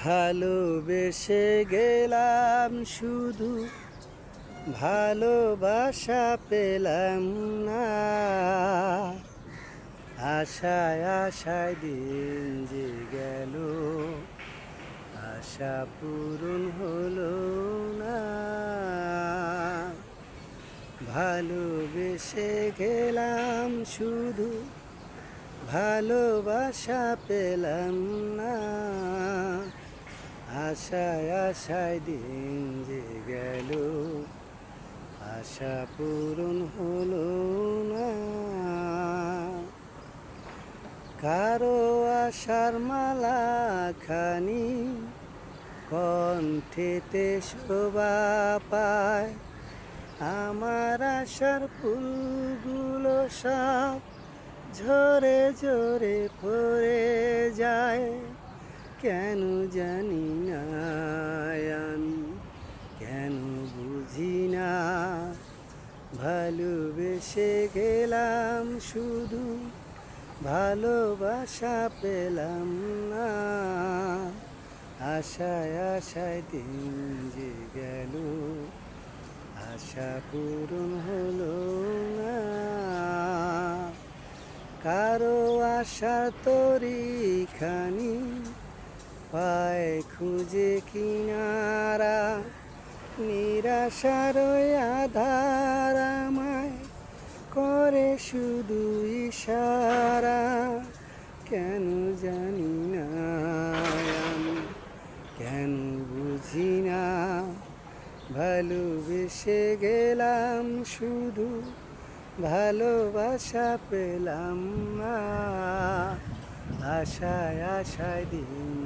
ভালোবেসে গেলাম শুধু ভালোবাসা পেলাম না। আশায় আশায় দিন যে গেল, আশা পূরণ হলো না। ভালোবেসে গেলাম শুধু ভালোবাসা পেলাম না। আশায় আশায় দিন যে গেল, আশা পূরণ হলো না। কারো আশার মালা খানি কণ্ঠেতে শোভা পায়, আমার আশার ফুলগুলো সব ঝরে ঝরে পড়ে যায়। কেন জানি না আমি, কেন বুঝি না। ভালোবেসে গেলাম শুধু ভালোবাসা পেলাম না। আশায় আশায় দিন যে গেল, আশা পূরণ হলো না। কারো আশা তরি খানি পায় খুঁজে কিনারা, নিরাশার আধার আমায় করে শুধু ইশারা। কেন জানি না আমি, কেন বুঝি না। ভালোবেসে গেলাম শুধু ভালোবাসা পেলাম না। আশায় আশায় দিন